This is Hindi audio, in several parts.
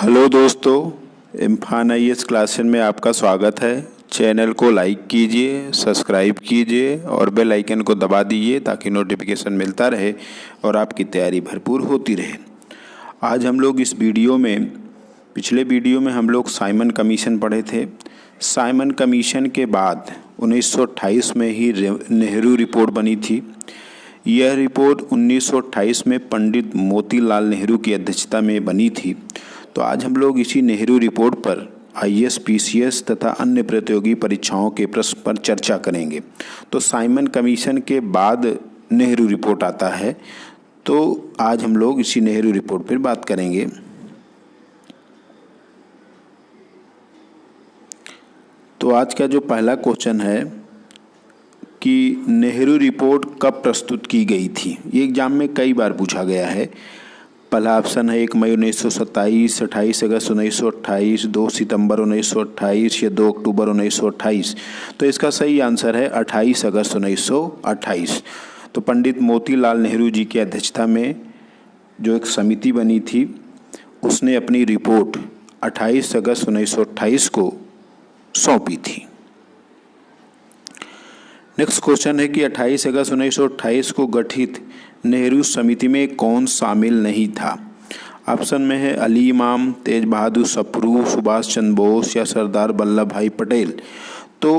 हेलो दोस्तों, इम्फान IAS क्लासेस में आपका स्वागत है। चैनल को लाइक कीजिए, सब्सक्राइब कीजिए और बेल आइकन को दबा दीजिए ताकि नोटिफिकेशन मिलता रहे और आपकी तैयारी भरपूर होती रहे। आज हम लोग इस वीडियो में पिछले वीडियो में हम लोग साइमन कमीशन पढ़े थे। साइमन कमीशन के बाद 1928 में ही नेहरू रिपोर्ट बनी थी। यह रिपोर्ट 1928 में पंडित मोतीलाल नेहरू की अध्यक्षता में बनी थी। तो आज हम लोग इसी नेहरू रिपोर्ट पर IAS, PCS तथा अन्य प्रतियोगी परीक्षाओं के प्रश्न पर चर्चा करेंगे। तो साइमन कमीशन के बाद नेहरू रिपोर्ट आता है, तो आज हम लोग इसी नेहरू रिपोर्ट पर बात करेंगे। तो आज का जो पहला क्वेश्चन है कि नेहरू रिपोर्ट कब प्रस्तुत की गई थी। ये एग्जाम में कई बार पूछा गया है। पहला ऑप्शन है 1 मई 1927, 28 अगस्त 1928, 2 सितंबर 1928 या 2 अक्टूबर 1928। तो इसका सही आंसर है 28 अगस्त 1928। तो पंडित मोतीलाल नेहरू जी की अध्यक्षता में जो एक समिति बनी थी, उसने अपनी रिपोर्ट 28 अगस्त 1928 को सौंपी थी। नेक्स्ट क्वेश्चन है कि 28 अगस्त 1928 को गठित नेहरू समिति में कौन शामिल नहीं था। ऑप्शन में है अली इमाम, तेज बहादुर सप्रू, सुभाष चंद्र बोस या सरदार वल्लभ भाई पटेल। तो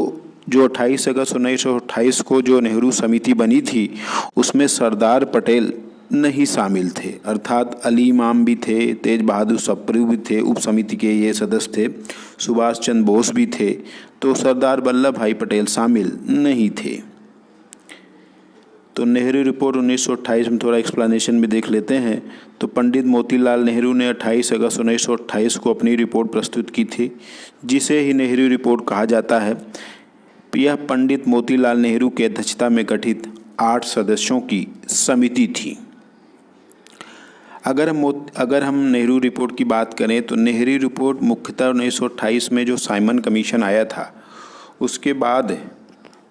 जो 28 अगस्त 1928 को जो नेहरू समिति बनी थी, उसमें सरदार पटेल नहीं शामिल थे, अर्थात अली इमाम भी थे, तेज बहादुर सप्रू भी थे, उप समिति के ये सदस्य थे, सुभाष चंद्र बोस भी थे। तो सरदार वल्लभ भाई पटेल शामिल नहीं थे। तो नेहरू रिपोर्ट 1928 में थोड़ा एक्सप्लेनेशन भी देख लेते हैं। तो पंडित मोतीलाल नेहरू ने 28 अगस्त 1928 को अपनी रिपोर्ट प्रस्तुत की थी, जिसे ही नेहरू रिपोर्ट कहा जाता है। यह पंडित मोतीलाल नेहरू की अध्यक्षता में गठित 8 सदस्यों की समिति थी। अगर हम नेहरू रिपोर्ट की बात करें तो नेहरू रिपोर्ट मुख्यतः 1928 में जो साइमन कमीशन आया था, उसके बाद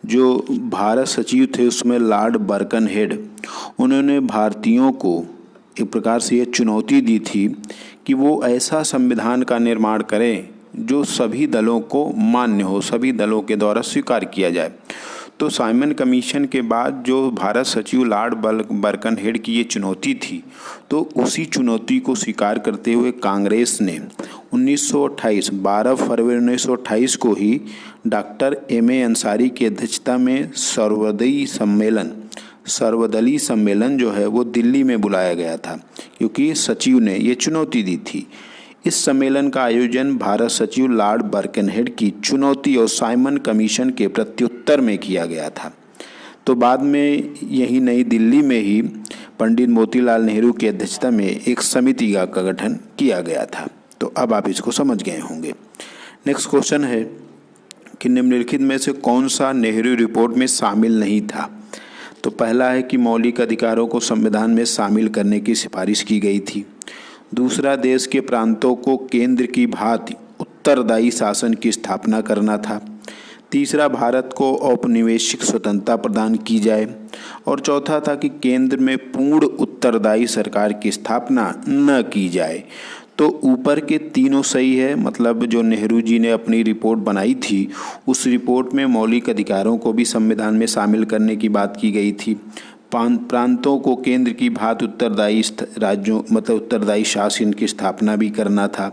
जो भारत सचिव थे उसमें लॉर्ड बर्कनहेड, उन्होंने भारतीयों को एक प्रकार से ये चुनौती दी थी कि वो ऐसा संविधान का निर्माण करें जो सभी दलों को मान्य हो, सभी दलों के द्वारा स्वीकार किया जाए। तो साइमन कमीशन के बाद जो भारत सचिव लॉर्ड बर्कनहेड की ये चुनौती थी, तो उसी चुनौती को स्वीकार करते हुए कांग्रेस ने 12 फरवरी 1928 को ही डॉक्टर M.A. अंसारी की अध्यक्षता में सर्वदलीय सम्मेलन जो है वो दिल्ली में बुलाया गया था, क्योंकि सचिव ने ये चुनौती दी थी। इस सम्मेलन का आयोजन भारत सचिव लॉर्ड बर्कनहेड की चुनौती और साइमन कमीशन के प्रत्युत्तर में किया गया था। तो बाद में यही नई दिल्ली में ही पंडित मोतीलाल नेहरू की अध्यक्षता में एक समिति का गठन किया गया था। तो अब आप इसको समझ गए होंगे। नेक्स्ट क्वेश्चन है कि निम्नलिखित में से कौन सा नेहरू रिपोर्ट में शामिल नहीं था। तो पहला है कि मौलिक अधिकारों को संविधान में शामिल करने की सिफारिश की गई थी। दूसरा, देश के प्रांतों को केंद्र की भांति उत्तरदायी शासन की स्थापना करना था। तीसरा, भारत को औपनिवेशिक स्वतंत्रता प्रदान की जाए। और चौथा था कि केंद्र में पूर्ण उत्तरदायी सरकार की स्थापना न की जाए। तो ऊपर के तीनों सही है, मतलब जो नेहरू जी ने अपनी रिपोर्ट बनाई थी, उस रिपोर्ट में मौलिक अधिकारों को भी संविधान में शामिल करने की बात की गई थी। प्रांतों को केंद्र की भांति उत्तरदायी राज्यों उत्तरदायी शासन की स्थापना भी करना था।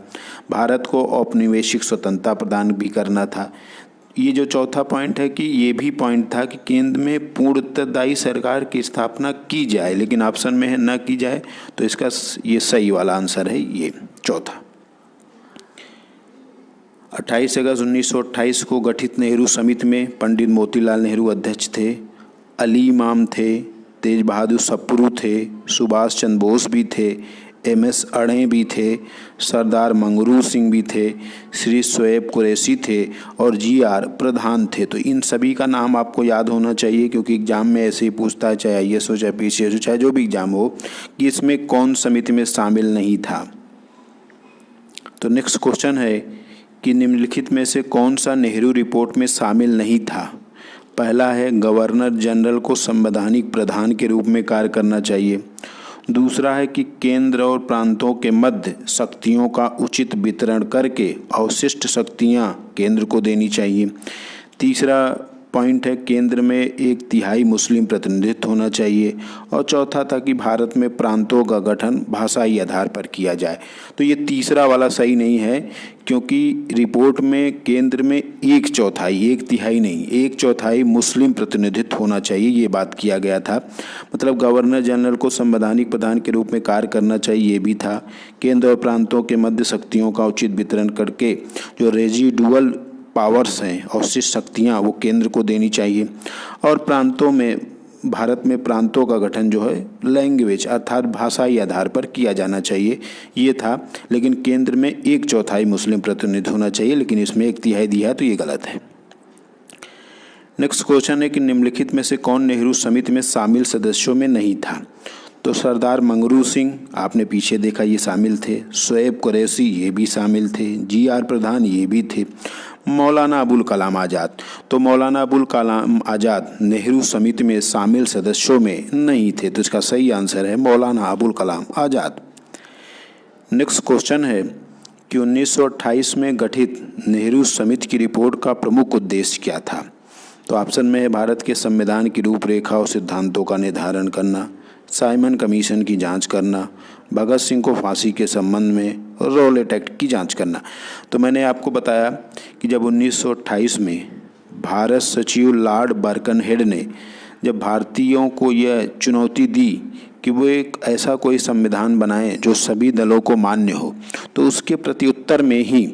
भारत को औपनिवेशिक स्वतंत्रता प्रदान भी करना था। ये जो चौथा पॉइंट है कि ये भी पॉइंट था कि केंद्र में पूर्ण उत्तरदायी सरकार की स्थापना की जाए, लेकिन ऑप्शन में है न की जाए। तो इसका ये सही वाला आंसर है, ये चौथा। 28 अगस्त 1928 को गठित नेहरू समिति में पंडित मोतीलाल नेहरू अध्यक्ष थे, अली इमाम थे, तेज बहादुर सप्रू थे, सुभाष चंद्र बोस भी थे, MS अड़े भी थे, सरदार मंगरू सिंह भी थे, श्री शोएब कुरैशी थे और GR प्रधान थे। तो इन सभी का नाम आपको याद होना चाहिए, क्योंकि एग्जाम में ऐसे ही पूछता है, चाहे IAS हो, चाहे PCS हो, चाहे जो भी एग्जाम हो, कि इसमें कौन समिति में शामिल नहीं था। तो नेक्स्ट क्वेश्चन है कि निम्नलिखित में से कौन सा नेहरू रिपोर्ट में शामिल नहीं था। पहला है, गवर्नर जनरल को संवैधानिक प्रधान के रूप में कार्य करना चाहिए। दूसरा है कि केंद्र और प्रांतों के मध्य शक्तियों का उचित वितरण करके अवशिष्ट शक्तियां केंद्र को देनी चाहिए। तीसरा पॉइंट है केंद्र में 1/3 मुस्लिम प्रतिनिधित्व होना चाहिए। और चौथा था कि भारत में प्रांतों का गठन भाषाई आधार पर किया जाए। तो ये तीसरा वाला सही नहीं है, क्योंकि रिपोर्ट में केंद्र में 1/4, 1/3 नहीं, 1/4 मुस्लिम प्रतिनिधित्व होना चाहिए, ये बात किया गया था। मतलब गवर्नर जनरल को संवैधानिक प्रधान के रूप में कार्य करना चाहिए, ये भी था। केंद्र और प्रांतों के मध्य शक्तियों का उचित वितरण करके जो रेजिडुअल पावर्स हैं, अवशिष्ट शक्तियाँ, वो केंद्र को देनी चाहिए। और प्रांतों में, भारत में प्रांतों का गठन जो है लैंग्वेज अर्थात भाषाई आधार पर किया जाना चाहिए, ये था। लेकिन केंद्र में 1/4 मुस्लिम प्रतिनिधि होना चाहिए, लेकिन इसमें 1/3 दिया है, तो ये गलत है। नेक्स्ट क्वेश्चन है कि निम्नलिखित में से कौन नेहरू समिति में शामिल सदस्यों में नहीं था? तो सरदार मंगरू सिंह, आपने पीछे देखा, ये शामिल थे। शोएब कुरैशी, ये भी शामिल थे। GR प्रधान, ये भी थे। मौलाना अबुल कलाम आज़ाद, तो मौलाना अबुल कलाम आज़ाद नेहरू समिति में शामिल सदस्यों में नहीं थे, तो इसका सही आंसर है मौलाना अबुल कलाम आज़ाद। नेक्स्ट क्वेश्चन है कि 1928 में गठित नेहरू समिति की रिपोर्ट का प्रमुख उद्देश्य क्या था? तो ऑप्शन में है भारत के संविधान की रूपरेखा और सिद्धांतों का निर्धारण करना, साइमन कमीशन की जांच करना, भगत सिंह को फांसी के संबंध में रॉलेट एक्ट की जांच करना। तो मैंने आपको बताया कि जब 1928 में भारत सचिव लॉर्ड बर्कनहेड ने जब भारतीयों को यह चुनौती दी कि वो एक ऐसा कोई संविधान बनाएं जो सभी दलों को मान्य हो, तो उसके प्रत्युत्तर में ही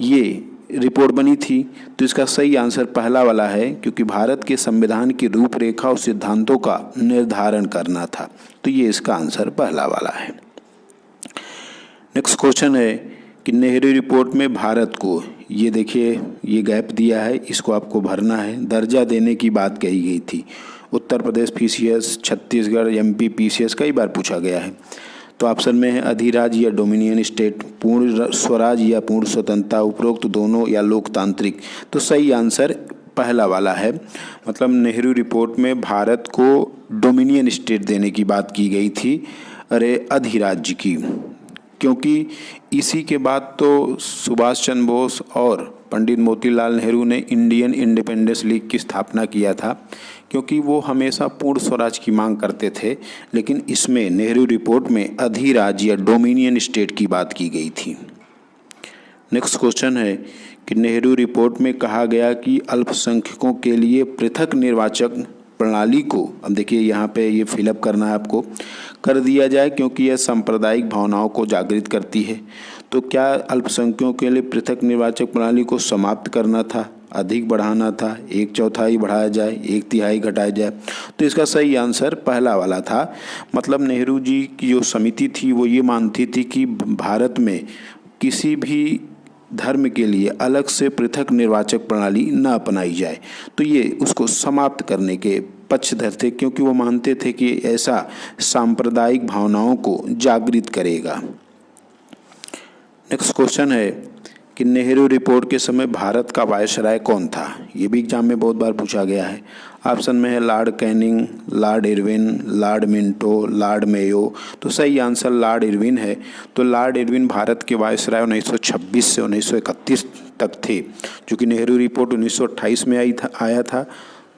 ये रिपोर्ट बनी थी। तो इसका सही आंसर पहला वाला है, क्योंकि भारत के संविधान की रूपरेखा और सिद्धांतों का निर्धारण करना था। तो ये इसका आंसर पहला वाला है। नेक्स्ट क्वेश्चन है कि नेहरू रिपोर्ट में भारत को, ये देखिए ये गैप दिया है, इसको आपको भरना है, दर्जा देने की बात कही गई थी। Uttar Pradesh PCS, Chhattisgarh MP PCS कई बार पूछा गया है। तो ऑप्शन में है अधिराज या डोमिनियन स्टेट, पूर्ण स्वराज या पूर्ण स्वतंत्रता, उपरोक्त दोनों या लोकतांत्रिक। तो सही आंसर पहला वाला है। मतलब नेहरू रिपोर्ट में भारत को डोमिनियन स्टेट देने की बात की गई थी, अरे अधिराज्य की, क्योंकि इसी के बाद तो सुभाष चंद्र बोस और पंडित मोतीलाल नेहरू ने इंडियन इंडिपेंडेंस लीग की स्थापना किया था, क्योंकि वो हमेशा पूर्ण स्वराज की मांग करते थे। लेकिन इसमें नेहरू रिपोर्ट में अधिराज्य या डोमिनियन स्टेट की बात की गई थी। नेक्स्ट क्वेश्चन है कि नेहरू रिपोर्ट में कहा गया कि अल्पसंख्यकों के लिए पृथक निर्वाचक प्रणाली को, अब देखिए यहाँ पे ये फिलअप करना है आपको, कर दिया जाए, क्योंकि यह सांप्रदायिक भावनाओं को जागृत करती है। तो क्या अल्पसंख्यकों के लिए पृथक निर्वाचक प्रणाली को समाप्त करना था, अधिक बढ़ाना था, 1/4 बढ़ाया जाए, 1/3 घटाया जाए? तो इसका सही आंसर पहला वाला था। मतलब नेहरू जी की जो समिति थी वो ये मानती थी कि भारत में किसी भी धर्म के लिए अलग से पृथक निर्वाचक प्रणाली न अपनाई जाए, तो ये उसको समाप्त करने के पक्षधर थे, क्योंकि वो मानते थे कि ऐसा सांप्रदायिक भावनाओं को जागृत करेगा। नेक्स्ट क्वेश्चन है कि नेहरू रिपोर्ट के समय भारत का वायसराय कौन था? ये भी एग्जाम में बहुत बार पूछा गया है। ऑप्शन में है Lord Canning, Lord Irwin, Lord Minto, Lord Mayo. तो सही आंसर लॉर्ड इरविन है। तो लॉर्ड इरविन भारत के वायसराय 1926 से 1931 तक थे, जो कि नेहरू रिपोर्ट 1928 में आया था।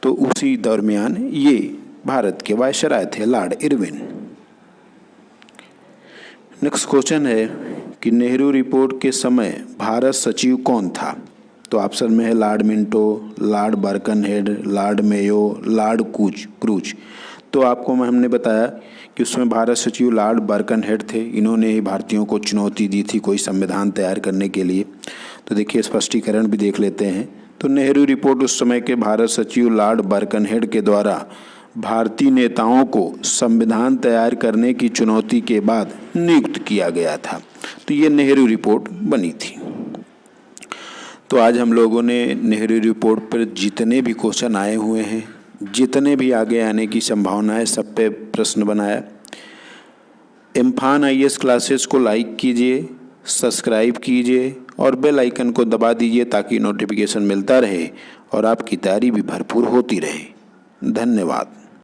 तो उसी दरमियान ये भारत के वायसराय थे लॉर्ड इरविन। नेक्स्ट क्वेश्चन है कि नेहरू रिपोर्ट के समय भारत सचिव कौन था? तो ऑप्शन में है Lord Minto, Lord Birkenhead, Lord Mayo, Lord cruise. तो आपको हमने बताया कि उसमें भारत सचिव लॉर्ड बर्कनहेड थे। इन्होंने ही भारतीयों को चुनौती दी थी कोई संविधान तैयार करने के लिए। तो देखिए स्पष्टीकरण भी देख लेते हैं। तो नेहरू रिपोर्ट उस समय के भारत सचिव लॉर्ड बर्कनहेड के द्वारा भारतीय नेताओं को संविधान तैयार करने की चुनौती के बाद नियुक्त किया गया था। तो ये नेहरू रिपोर्ट बनी थी। तो आज हम लोगों ने नेहरू रिपोर्ट पर जितने भी क्वेश्चन आए हुए हैं, जितने भी आगे आने की संभावना है, सब पे प्रश्न बनाया। इम्फान IAS क्लासेस को लाइक कीजिए, सब्सक्राइब कीजिए और बेल आइकन को दबा दीजिए, ताकि नोटिफिकेशन मिलता रहे और आपकी तैयारी भी भरपूर होती रहे। धन्यवाद।